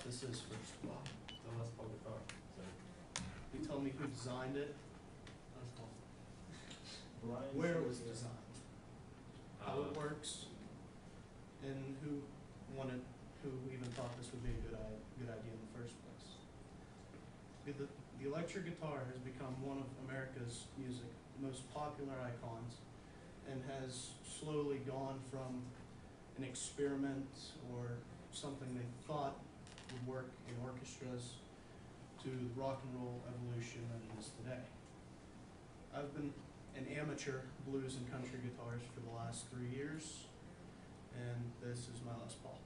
this is first of all. The Les Paul guitar. You tell me who designed it, Les Paul. where it was designed, how it works, and who even thought this would be a good idea in the first place. The electric guitar has become one of America's most popular icons, and has slowly gone from an experiment or something they thought would work in orchestras to the rock and roll evolution that it is today. I've been an amateur blues and country guitarist for the last 3 years, and this is my Les Paul.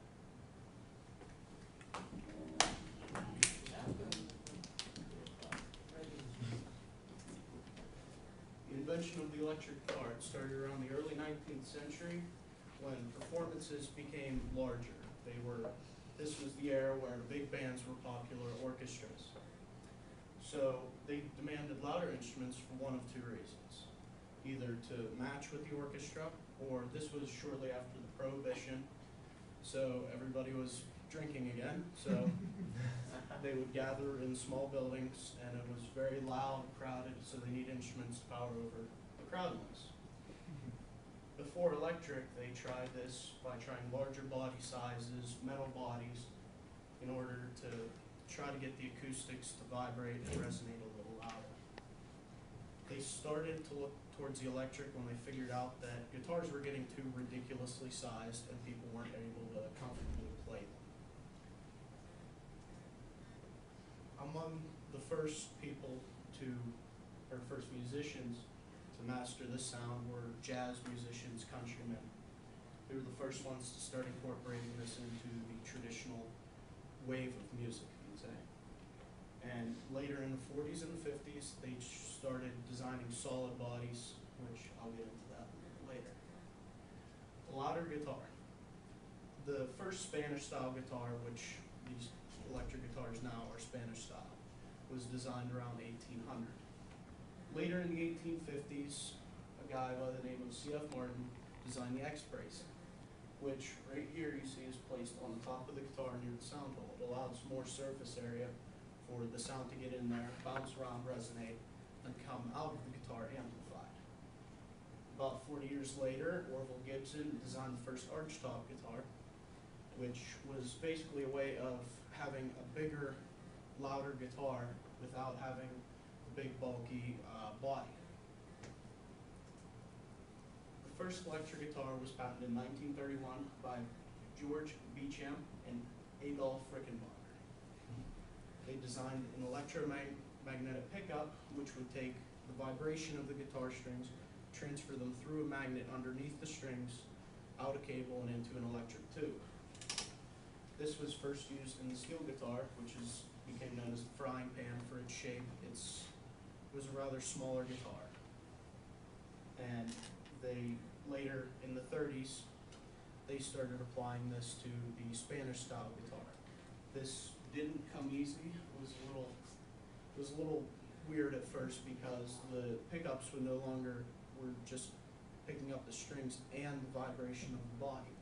The invention of the electric guitar started around the early 19th century when performances became larger. This was the era where big bands were popular, orchestras. So they demanded louder instruments for one of two reasons. Either to match with the orchestra, or this was shortly after the Prohibition, so everybody was drinking again, so they would gather in small buildings, and it was very loud, crowded, so they need instruments to power over the crowd noise. Before electric, they tried this by trying larger body sizes, metal bodies, in order to try to get the acoustics to vibrate and resonate a little louder. They started to look towards the electric when they figured out that guitars were getting too ridiculously sized and people weren't able to comfortably play them. Among the first first musicians to master this sound were jazz musicians, countrymen. They were the first ones to start incorporating this into the traditional wave of music, you could say. And later in the 40s and the 50s, they started designing solid bodies, which I'll get into that later. The louder guitar. The first Spanish-style guitar, which these electric guitars now are Spanish-style, was designed around 1800. Later in the 1850s, a guy by the name of C.F. Martin designed the X-bracing, which right here you see is placed on the top of the guitar near the sound hole. It allows more surface area for the sound to get in there, bounce around, resonate, and come out of the guitar amplified. About 40 years later, Orville Gibson designed the first archtop guitar, which was basically a way of having a bigger, louder guitar without having a big, bulky body. The first electric guitar was patented in 1931 by George Beecham and Adolf Rickenbacker. They designed an electromagnetic pickup, which would take the vibration of the guitar strings, transfer them through a magnet underneath the strings, out a cable, and into an electric tube. This was first used in the steel guitar, which became known as the frying pan for its shape. It was a rather smaller guitar. And later in the 30s, they started applying this to the Spanish-style guitar. This didn't come easy. It was a little weird at first because the pickups were just picking up the strings and the vibration of the body.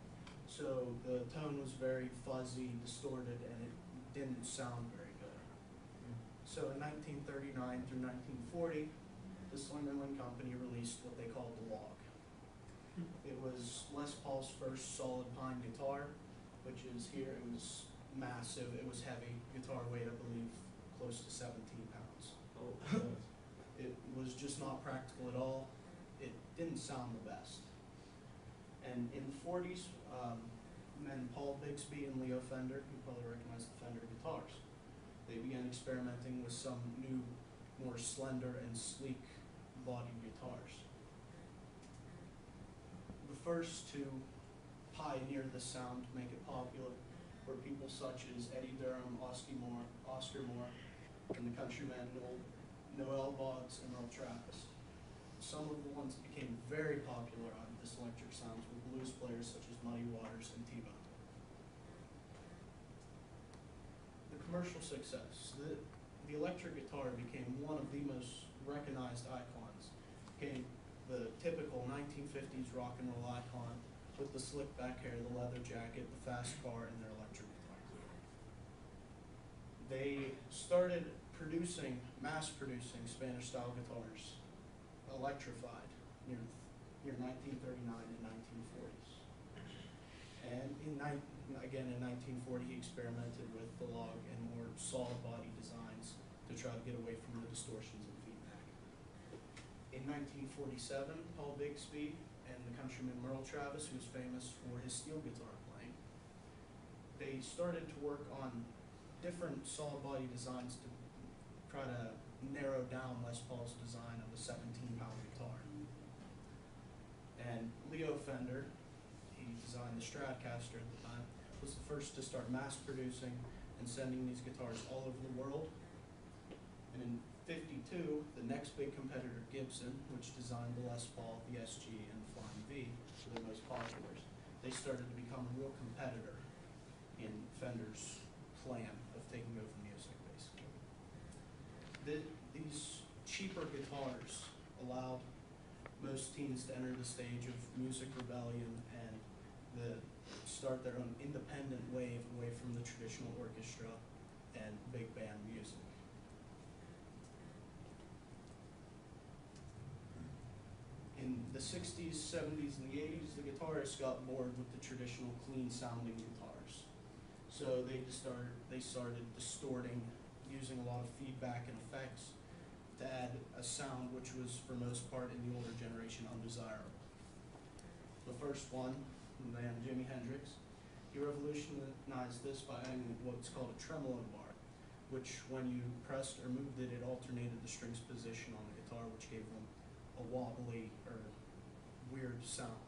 So the tone was very fuzzy, distorted, and it didn't sound very good. So in 1939 through 1940, the Slingerland Company released what they called the Log. It was Les Paul's first solid pine guitar, which is here. It was massive. It was heavy. Guitar weight, I believe, close to 17 pounds. Oh. It was just not practical at all. It didn't sound the best. And in the 40s, men Paul Bigsby and Leo Fender, you probably recognize the Fender guitars, they began experimenting with some new, more slender and sleek bodied guitars. The first to pioneer the sound to make it popular were people such as Eddie Durham, Oscar Moore, and the countrymen Noel Boggs and Earl Travis. Some of the ones that became very popular out of this electric sounds were blues players such as Muddy Waters and T-Bone. The commercial success. The electric guitar became one of the most recognized icons. Became the typical 1950s rock and roll icon with the slick back hair, the leather jacket, the fast car, and their electric guitar. They started mass producing Spanish style guitars, electrified near 1939 and 1940s. And again in 1940 he experimented with the log and more solid body designs to try to get away from the distortions and feedback. In 1947, Paul Bigsby and the countryman Merle Travis, who was famous for his steel guitar playing, they started to work on different solid body designs to try to narrow down Les Paul's design of a 17-pound guitar. And Leo Fender, he designed the Stratocaster at the time, was the first to start mass producing and sending these guitars all over the world. And in '52, the next big competitor, Gibson, which designed the Les Paul, the SG, and the Flying V, were the most populars. They started to become a real competitor in Fender's plan of taking over music, basically. These cheaper guitars allowed most teens to enter the stage of music rebellion and start their own independent wave away from the traditional orchestra and big band music. In the 60s, 70s, and the 80s, the guitarists got bored with the traditional clean-sounding guitars. So they started distorting, using a lot of feedback and effects to add a sound which was, for most part, in the older generation, undesirable. The first one, the man Jimi Hendrix, he revolutionized this by adding what's called a tremolo bar, which when you pressed or moved it, it alternated the string's position on the guitar, which gave them a wobbly or weird sound.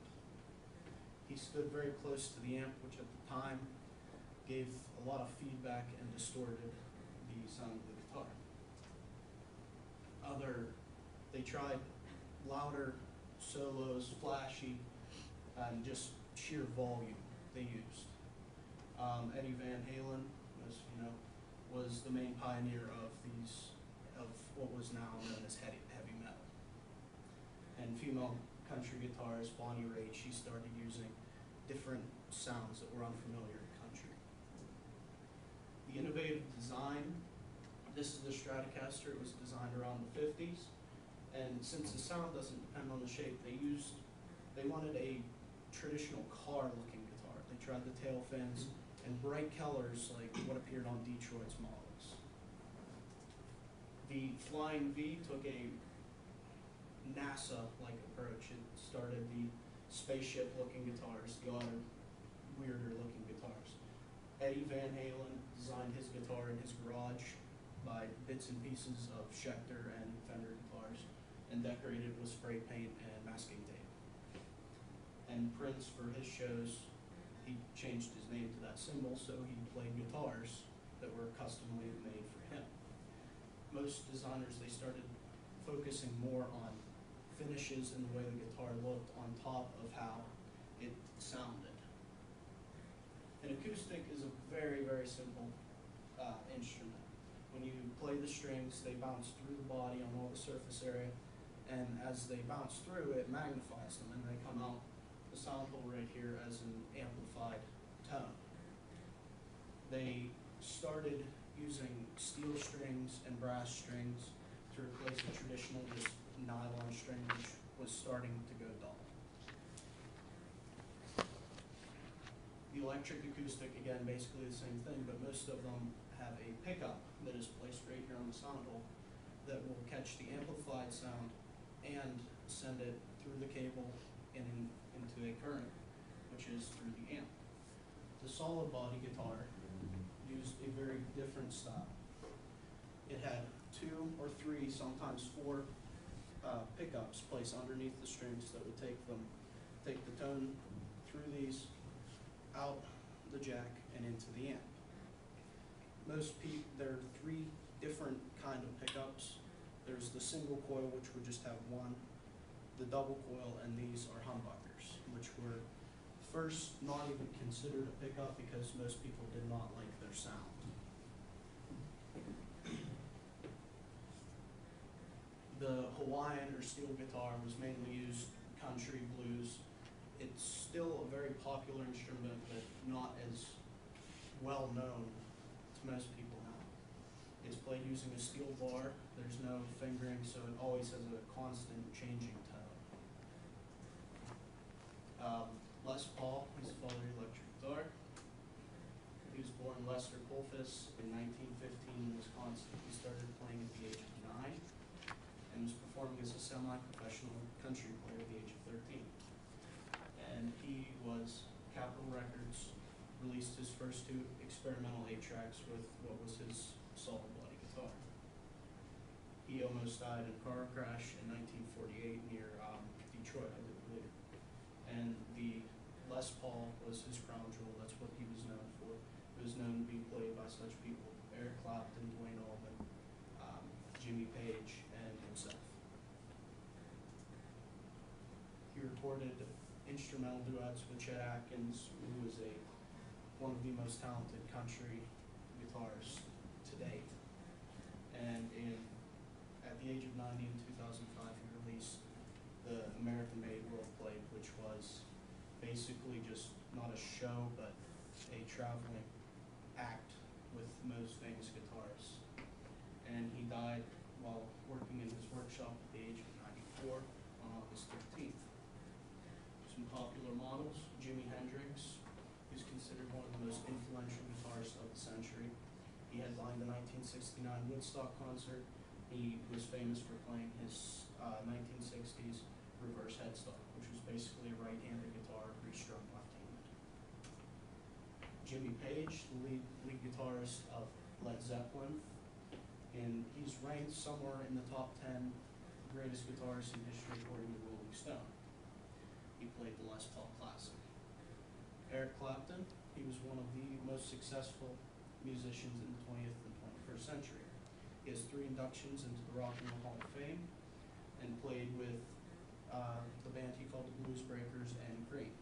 He stood very close to the amp, which at the time gave a lot of feedback and distorted the sound of the guitar. They tried louder solos, flashy, and just sheer volume they used. Eddie Van Halen, as you know, was the main pioneer of what was now known as heavy metal. And female country guitarist Bonnie Raitt, she started using different sounds that were unfamiliar to country. The innovative design, this is the Stratocaster. It was designed around the 50s, and since the sound doesn't depend on the shape, they wanted a traditional car-looking guitar. They tried the tail fins and bright colors like what appeared on Detroit's models. The Flying V took a NASA-like approach. It started the spaceship-looking guitars, the other weirder-looking guitars. Eddie Van Halen designed his guitar in his garage by bits and pieces of Schecter and Fender guitars and decorated with spray paint and masking tape. And Prince, for his shows, he changed his name to that symbol, so he played guitars that were customly made for him. Most designers, they started focusing more on finishes and the way the guitar looked on top of how it sounded. An acoustic is a very, very simple instrument. When you play the strings, they bounce through the body on all the surface area, and as they bounce through, it magnifies them, and they come out the sound hole right here as an amplified tone. They started using steel strings and brass strings to replace the traditional just nylon string, which was starting to go dull. The electric acoustic, again, basically the same thing, but most of them have a pickup that is placed right here on the sound hole that will catch the amplified sound and send it through the cable and into a current, which is through the amp. The solid body guitar used a very different style. It had 2 or 3, sometimes 4 pickups placed underneath the strings that would take the tone through these, out the jack, and into the amp. There are 3 different kind of pickups. There's the single coil, which would just have 1, the double coil, and these are humbuckers, which were first not even considered a pickup because most people did not like their sound. The Hawaiian or steel guitar was mainly used country, blues. It's still a very popular instrument, but not as well known to most people now. played using a steel bar. There's no fingering, so it always has a constant changing tone. Les Paul, his father, electric guitar. He was born Lester Colfus in 1915 in Wisconsin. He started playing at the age of 9 and was performing as a semi-professional country player at the age of 13. And he was Capitol Records, released his first 2 experimental 8-tracks with what was his solid body guitar. He almost died in a car crash in 1948 near Detroit, I believe. And the Les Paul was his crown jewel. That's what he was known for. It was known to be played by such people: Eric Clapton, Dwayne Allman, Jimmy Page, and himself. He recorded instrumental duets with Chet Atkins, who was one of the most talented country guitarists to date. And at the age of 90 in 2005, he released the American-made World Plate, which was basically just not a show, but a traveling act with most famous guitarists. And he died while working in his workshop at the age of 94 on August 13th. Some popular models: Jimi Hendrix, who's considered one of the most influential guitarists of the century. He headlined the 1969 Woodstock concert. He was famous for playing his 1960s reverse headstock, which was basically a right-handed guitar restrung left-handed. Jimmy Page, the lead guitarist of Led Zeppelin, and he's ranked somewhere in the top 10 greatest guitarists in history according to Rolling Stone. He played the Les Paul Classic. Eric Clapton, he was one of the most successful musicians in the 20th and 21st century. He has 3 inductions into the Rock and Roll Hall of Fame and played with the band he called the Blues Breakers and Green.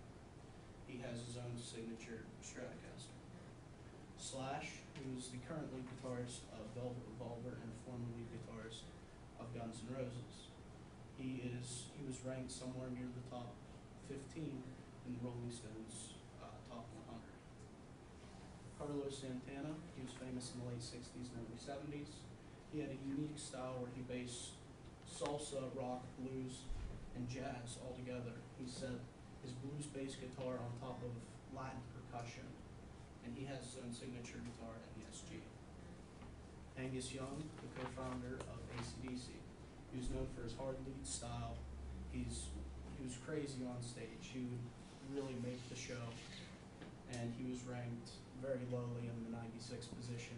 He has his own signature Stratocaster. Slash, who is the current lead guitarist of Velvet Revolver and former lead guitarist of Guns N' Roses. He was ranked somewhere near the top 15 in the Rolling Stones top 100. Carlos Santana, he was famous in the late 60s and early 70s. He had a unique style where he based salsa, rock, blues, and jazz all together. He said his blues-based guitar on top of Latin percussion, and he has his own signature guitar at ESG. Angus Young, the co-founder of AC/DC, he was known for his hard lead style. He was crazy on stage. He would really make the show, and he was ranked very lowly in the 96th position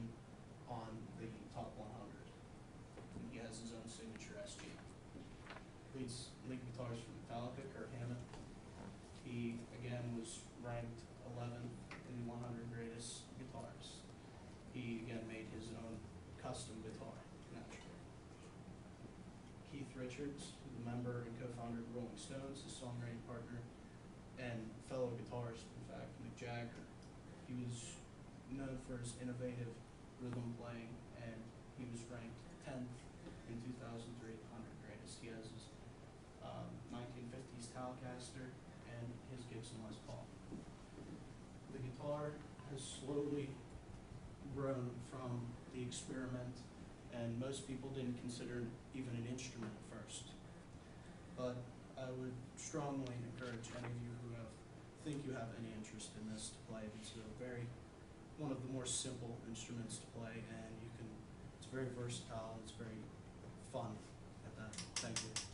on the top 100. And he has his own signature SG. Lead guitarist for Metallica, Kurt Hammett. He, again, was ranked 11th in the 100 greatest guitarists. He, again, made his own custom guitar, naturally. Keith Richards, the member and co-founder of Rolling Stones, his songwriting partner, and fellow guitarist, in fact, Mick Jagger. He was known for his innovative rhythm playing, and he was ranked 10th in 2003 100 greatest. He has his 1950s Telecaster and his Gibson Les Paul. The guitar has slowly grown from the experiment, and most people didn't consider it even an instrument at first. But I would strongly encourage any of you who think you have any interest in this to play. It's one of the more simple instruments to play, and it's very versatile and it's very fun at that. Thank you.